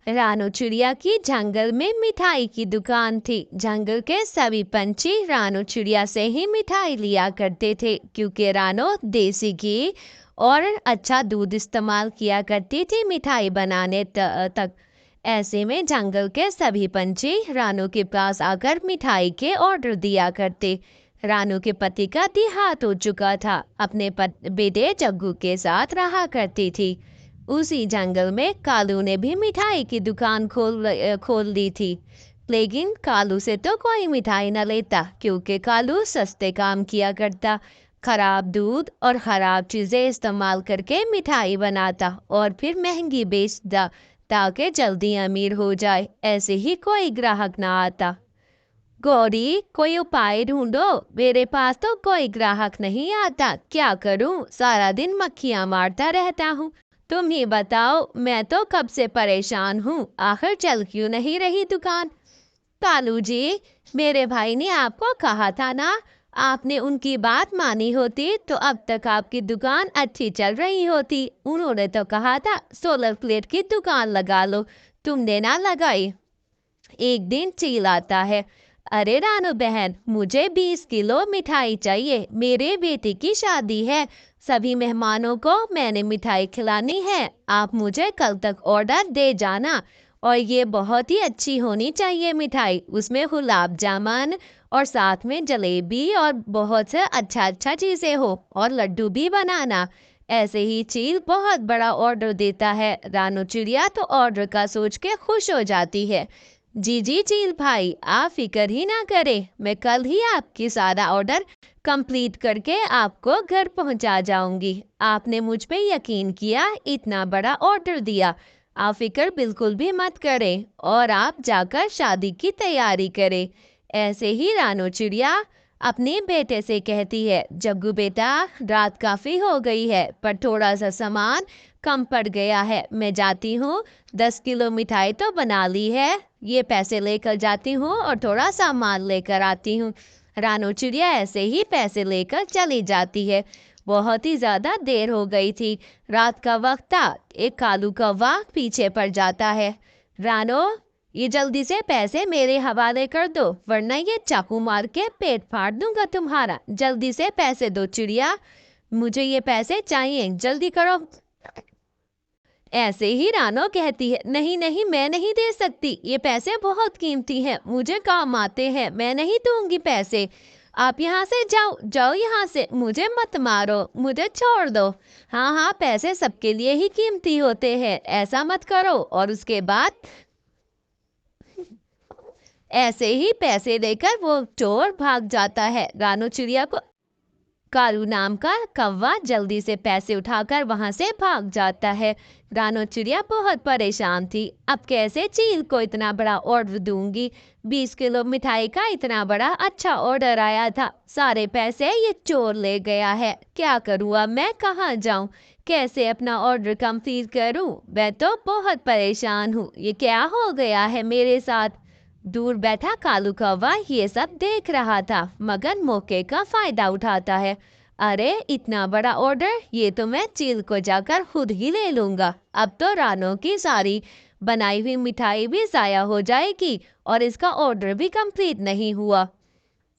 रानू चिड़िया की जंगल में मिठाई की दुकान थी। जंगल के सभी पंछी रानू चिड़िया से ही मिठाई लिया करते थे, क्योंकि रानू देसी घी और अच्छा दूध इस्तेमाल किया करती थी मिठाई बनाने तक। ऐसे में जंगल के सभी पंछी रानू के पास आकर मिठाई के ऑर्डर दिया करते। रानू के पति का देहांत हो चुका था, अपने बेटे जग्गू के साथ रहा करती थी। उसी जंगल में कालू ने भी मिठाई की दुकान खोल ली थी। लेकिन कालू से तो कोई मिठाई न लेता, क्योंकि कालू सस्ते काम किया करता, खराब दूध और खराब चीजें इस्तेमाल करके मिठाई बनाता और फिर महंगी बेचता, ताकि जल्दी अमीर हो जाए। ऐसे ही कोई ग्राहक ना आता। गौरी, कोई उपाय ढूंढो, मेरे पास तो कोई ग्राहक नहीं आता, क्या करूं? सारा दिन मक्खियां मारता रहता हूँ। तुम ही बताओ, मैं तो कब से परेशान हूँ, आखिर चल क्यों नहीं रही दुकान? कालू जी, मेरे भाई ने आपको कहा था ना, आपने उनकी बात मानी होती तो अब तक आपकी दुकान अच्छी चल रही होती। उन्होंने तो कहा था सोलर प्लेट की दुकान लगा लो, तुमने ना लगाई। एक दिन चील आता है, अरे रानू बहन, मुझे 20 किलो मिठाई चाहिए, मेरे बेटे की शादी है, सभी मेहमानों को मैंने मिठाई खिलानी है, आप मुझे कल तक ऑर्डर दे जाना। और ये बहुत ही अच्छी होनी चाहिए मिठाई, उसमें गुलाब जामुन और साथ में जलेबी और बहुत से अच्छा अच्छा चीज़ें हो, और लड्डू भी बनाना। ऐसे ही चील बहुत बड़ा ऑर्डर देता है। रानू चिड़िया तो ऑर्डर का सोच के खुश हो जाती है। जी जी चील भाई, आप फिक्र ही ना करें, मैं कल ही आपकी सारा ऑर्डर कंप्लीट करके आपको घर पहुंचा जाऊंगी। आपने मुझ पे यकीन किया, इतना बड़ा ऑर्डर दिया, आप फिक्र बिल्कुल भी मत करें और आप जाकर शादी की तैयारी करें। ऐसे ही रानू चिड़िया अपने बेटे से कहती है, जग्गू बेटा, रात काफ़ी हो गई है, पर थोड़ा सा सामान कम पड़ गया है, मैं जाती हूँ। 10 किलो मिठाई तो बना ली है, ये पैसे लेकर जाती हूँ और थोड़ा सामान लेकर आती हूँ। रानू चिड़िया ऐसे ही पैसे लेकर चली जाती है। बहुत ही ज़्यादा देर हो गई थी, रात का वक्त था। एक कालू कौवा पीछे पड़ जाता है। रानो, ये जल्दी से पैसे मेरे हवाले कर दो, वरना ये चाकू मार के पेट फाड़ दूंगा तुम्हारा। जल्दी से पैसे दो चिड़िया, मुझे ये पैसे चाहिए, जल्दी करो। ऐसे ही रानो कहती है, नहीं नहीं, मैं नहीं दे सकती, ये पैसे बहुत कीमती हैं, मुझे काम आते हैं, मैं नहीं दूंगी पैसे। आप यहाँ से जाओ, जाओ यहाँ से, मुझे मत मारो, मुझे छोड़ दो। हाँ हाँ, पैसे सबके लिए ही कीमती होते हैं, ऐसा मत करो। और उसके बाद ऐसे ही पैसे लेकर वो चोर भाग जाता है। रानू चिड़िया को कालू नाम का कौवा जल्दी से पैसे उठाकर वहां से भाग जाता है। रानू चिड़िया बहुत परेशान थी, अब कैसे चील को इतना बड़ा ऑर्डर दूंगी? 20 किलो मिठाई का इतना बड़ा अच्छा ऑर्डर आया था, सारे पैसे ये चोर ले गया है, क्या करूँ अब मैं? कहाँ जाऊँ? कैसे अपना ऑर्डर कंप्लीट करूँ? मैं तो बहुत परेशान हूँ, ये क्या हो गया है मेरे साथ? दूर बैठा कालू कौवा ये सब देख रहा था, मगर मौके का फायदा उठाता है। अरे इतना बड़ा ऑर्डर, ये तो मैं चील को जाकर खुद ही ले लूंगा। अब तो रानू की सारी बनाई हुई मिठाई भी जाया हो जाएगी और इसका ऑर्डर भी कंप्लीट नहीं हुआ।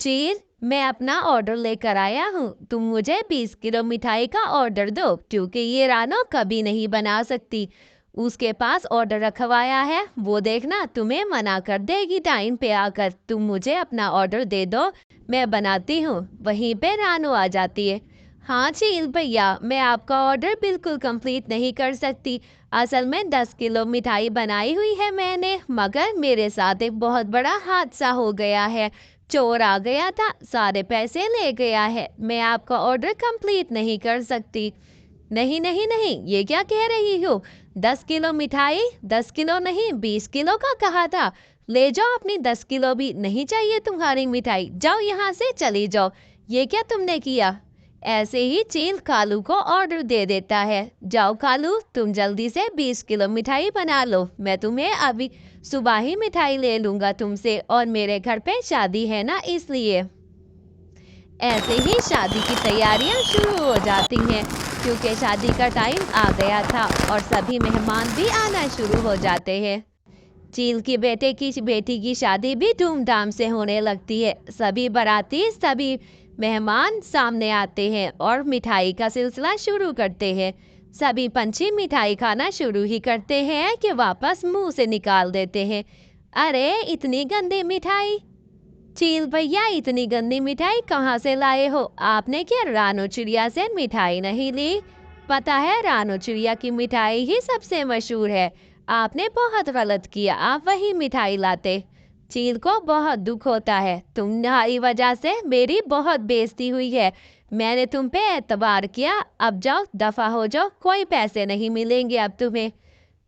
चील, मैं अपना ऑर्डर लेकर आया हूँ, तुम मुझे 20 किलो मिठाई का ऑर्डर दो, क्योंकि ये रानू कभी नहीं बना सकती। उसके पास ऑर्डर रखवाया है, वो देखना तुम्हें मना कर देगी टाइम पे आकर। तुम मुझे अपना ऑर्डर दे दो, मैं बनाती हूँ। वहीं पे रानू आ जाती है। हाँ चील भैया, मैं आपका ऑर्डर बिल्कुल कंप्लीट नहीं कर सकती, असल में 10 किलो मिठाई बनाई हुई है मैंने, मगर मेरे साथ एक बहुत बड़ा हादसा हो गया है। चोर आ गया था, सारे पैसे ले गया है, मैं आपका ऑर्डर कंप्लीट नहीं कर सकती। नहीं नहीं नहीं, ये क्या कह रही हो? 10 किलो मिठाई, 10 किलो नहीं 20 किलो का कहा था, ले जाओ अपनी 10 किलो भी, नहीं चाहिए तुम्हारी मिठाई, जाओ यहाँ से, चली जाओ। ये क्या तुमने किया? ऐसे ही चील कालू को ऑर्डर दे देता है, जाओ कालू, तुम जल्दी से 20 किलो मिठाई बना लो, मैं तुम्हें अभी सुबह ही मिठाई ले लूंगा तुमसे, और मेरे घर पे शादी है ना, इसलिए। ऐसे ही शादी की तैयारियां शुरू हो जाती हैं, क्योंकि शादी का टाइम आ गया था और सभी मेहमान भी आना शुरू हो जाते हैं। चील की बेटी की शादी भी धूमधाम से होने लगती है। सभी बाराती, सभी मेहमान सामने आते हैं और मिठाई का सिलसिला शुरू करते हैं। सभी पंछी मिठाई खाना शुरू ही करते हैं कि वापस मुंह से निकाल देते हैं। अरे इतनी गंदी मिठाई! चील भैया, इतनी गंदी मिठाई कहाँ से लाए हो? आपने क्या रानो चिड़िया से मिठाई नहीं ली? पता है रानो चिड़िया की मिठाई ही सबसे मशहूर है। आपने बहुत गलत किया, आप वही मिठाई लाते। चील को बहुत दुख होता है, तुम्हारी वजह से मेरी बहुत बेइज्जती हुई है। मैंने तुम पे एतबार किया, अब जाओ दफा हो जाओ, कोई पैसे नहीं मिलेंगे अब तुम्हें।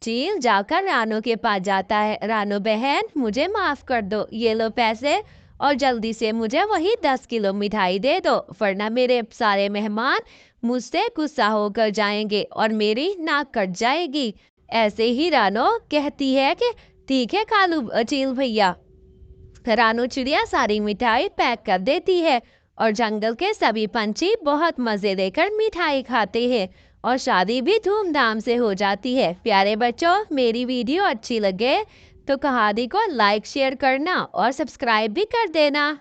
चील जाकर रानो के पास जाता है। रानो बहन, मुझे माफ कर दो, ये लो पैसे और जल्दी से मुझे वही 10 किलो मिठाई दे दो, वरना मेरे सारे मेहमान मुझसे गुस्सा होकर जाएंगे और मेरी नाक कट जाएगी। ऐसे ही रानो कहती है कि ठीक है कालू चील भैया। रानो चिड़िया सारी मिठाई पैक कर देती है और जंगल के सभी पंछी बहुत मजे लेकर मिठाई खाते हैं और शादी भी धूमधाम से हो जाती है। प्यारे बच्चों, मेरी वीडियो अच्छी लगे तो कहानी को लाइक शेयर करना और सब्सक्राइब भी कर देना।